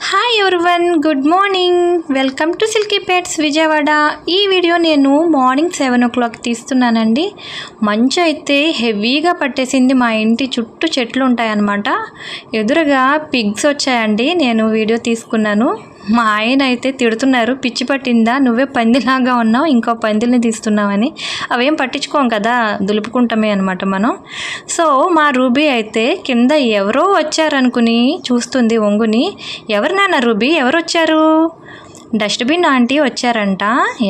Hi everyone, good morning. Welcome to silky pets Vijayawada. ఈ video నేను morning 7 o'clock తీస్తున్నానండి. మంచు అయితే హెవీగా పట్టేసింది. మా ఇంటి చుట్టూ చెట్లు ఉంటాయన్నమాట. ఎదురుగా పిగ్స్ వచ్చాయండి. నేను వీడియో తీసుకున్నాను. మా ఆయన అయితే తిడుతున్నారు, పిచ్చి పట్టిందా, నువ్వే పందిలాగా ఉన్నావు, ఇంకో పందిల్ని తీస్తున్నావని. అవేం పట్టించుకోం కదా, దులుపుకుంటామే అనమాట మనం. సో మా రూబీ అయితే కింద ఎవరో వచ్చారనుకుని చూస్తుంది వంగుని. ఎవరు నాన్న రూబీ, ఎవరు వచ్చారు? డస్ట్బిన్ ఆంటీ వచ్చారంట,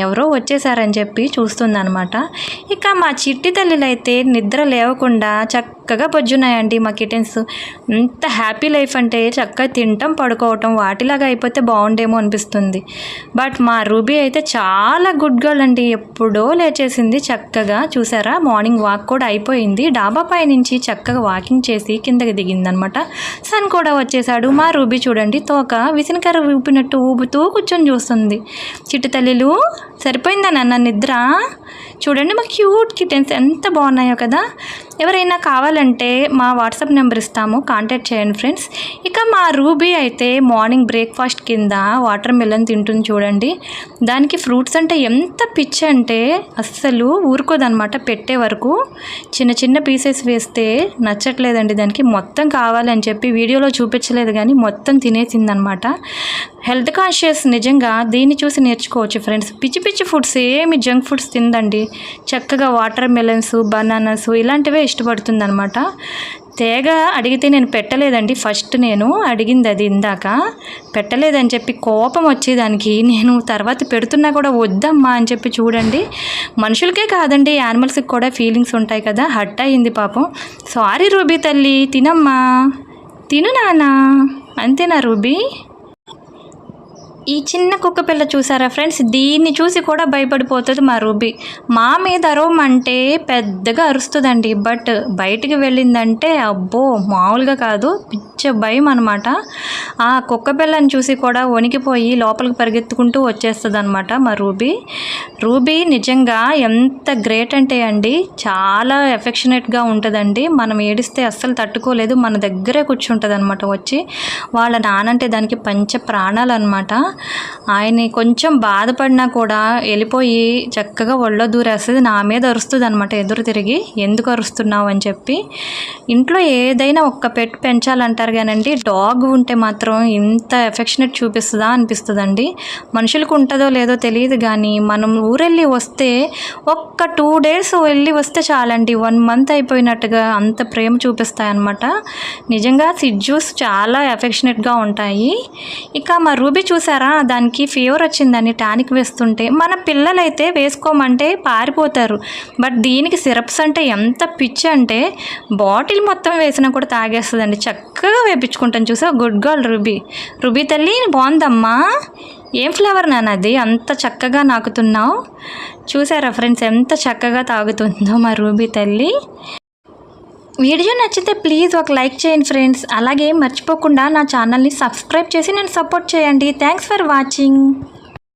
ఎవరో వచ్చేసారని చెప్పి చూస్తుందన్నమాట. ఇక మా చిట్టి తల్లిలు అయితే నిద్ర లేవకుండా చక్కగా పొజ్జున్నాయండి మా కిటెన్స్. ఎంత హ్యాపీ లైఫ్ అంటే చక్కగా తింటాం పడుకోవటం, వాటిలాగా అయిపోతే బాగుండేమో అనిపిస్తుంది. బట్ మా రూబీ అయితే చాలా గుడ్ గర్ల్ అండి. ఎప్పుడో లేచేసింది చక్కగా. చూసారా, మార్నింగ్ వాక్ కూడా అయిపోయింది. డాబా పై నుంచి చక్కగా వాకింగ్ చేసి కిందకి దిగిందనమాట. సన్ కూడా వచ్చేసాడు. మా రూబీ చూడండి, తోక విసినకర్ర ఊపినట్టు ఊపుతూ కూర్చొని చూస్తుంది. చిట్టి తల్లిలు, సరిపోయిందా నాన్న నిద్ర? చూడండి మా క్యూట్ కిటెన్స్ ఎంత బాగున్నాయో కదా. ఎవరైనా కావాలంటే మా వాట్సాప్ నెంబర్ ఇస్తాము, కాంటాక్ట్ చేయండి ఫ్రెండ్స్. ఇక మా రూబీ అయితే మార్నింగ్ బ్రేక్ఫాస్ట్ కింద వాటర్ మిలన్ తింటుంది చూడండి. దానికి ఫ్రూట్స్ అంటే ఎంత పిచ్చి అంటే అస్సలు ఊరుకోదనమాట. పెట్టే వరకు చిన్న చిన్న పీసెస్ వేస్తే నచ్చట్లేదండి దానికి. మొత్తం కావాలని చెప్పి వీడియోలో చూపించలేదు కానీ మొత్తం తినేసిందనమాట. హెల్త్ కాన్షియస్ నిజంగా దీన్ని చూసి నేర్చుకోవచ్చు ఫ్రెండ్స్. పిచ్చి పిచ్చి ఫుడ్స్ ఏమి జంక్ ఫుడ్స్ తిందండి. చక్కగా వాటర్ మెలన్స్, బనానాస్ ఇలాంటివే ఇష్టపడుతుంది అనమాట. తేగ అడిగితే నేను పెట్టలేదండి. ఫస్ట్ నేను అడిగింది అది ఇందాక, పెట్టలేదని చెప్పి కోపం వచ్చేదానికి నేను తర్వాత పెడుతున్నా కూడా వద్దమ్మా అని చెప్పి. చూడండి, మనుషులకే కాదండి యానిమల్స్కి కూడా ఫీలింగ్స్ ఉంటాయి కదా. హర్ట్ అయింది పాపం. సారీ రూబీ తల్లి, తినమ్మా, తిను నాన్న. అంతేనా రూబీ? ఈ చిన్న కుక్క పిల్ల చూసారా ఫ్రెండ్స్, దీన్ని చూసి కూడా భయపడిపోతుంది మా రూబీ. మా మీద అరవమంటే పెద్దగా అరుస్తుందండి. బట్ బయటికి వెళ్ళిందంటే అబ్బో మామూలుగా కాదు, పిచ్చ భయం అనమాట. ఆ కుక్క పిల్లని చూసి కూడా వణికిపోయి లోపలికి పరిగెత్తుకుంటూ వచ్చేస్తుంది అనమాట మా రూబీ. రూబీ నిజంగా ఎంత గ్రేట్ అంటే అండి, చాలా ఎఫెక్షనేట్గా ఉంటుందండి. మనం ఏడిస్తే అస్సలు తట్టుకోలేదు, మన దగ్గరే కూర్చుంటుంది అనమాట. వచ్చి వాళ్ళ నానంటే దానికి పంచ ప్రాణాలు అనమాట. ఆయన్ని కొంచెం బాధపడినా కూడా వెళ్ళిపోయి చక్కగా ఒళ్ళో దూరేస్తుంది. నా మీద అరుస్తుంది అనమాట ఎదురు తిరిగి, ఎందుకు అరుస్తున్నావు అని చెప్పి. ఇంట్లో ఏదైనా ఒక్క పెట్ పెంచాలంటారు కానండి, డాగ్ ఉంటే మాత్రం ఇంత ఎఫెక్షనేట్ చూపిస్తుందా అనిపిస్తుందండి. మనుషులకు ఉంటుందో లేదో తెలియదు కానీ మనం ఊరెళ్ళి వస్తే ఒక్క 2 days వెళ్ళి వస్తే చాలండి, 1 month అయిపోయినట్టుగా అంత ప్రేమ చూపిస్తాయన్నమాట. నిజంగా సిడ్జూస్ చాలా ఎఫెక్షనేట్గా ఉంటాయి. ఇక మా రూబీ చూసారా, దానికి ఫీవర్ వచ్చిందని టానిక్ వేస్తుంటే మన పిల్లలైతే వేసుకోమంటే పారిపోతారు. బట్ దీనికి సిరప్స్ అంటే ఎంత పిచ్చి అంటే బాటిల్ మొత్తం వేసినా కూడా తాగేస్తుందండి. చక్కగా వేపించుకుంటాను చూసా. Good girl ruby. రూబీ తల్లి బాగుందమ్మా. ఏం ఫ్లేవర్ నాన్న అది, అంత చక్కగా నాకుతున్నావు? చూసారా ఫ్రెండ్స్, ఎంత చక్కగా తాగుతుందో మా రూబీ తల్లి. వీడియో నచ్చితే ప్లీజ్ ఒక లైక్ చేయండి ఫ్రెండ్స్. అలాగే మర్చిపోకుండా నా ఛానల్ని సబ్స్క్రైబ్ చేసి నన్ను సపోర్ట్ చేయండి. Thanks for watching.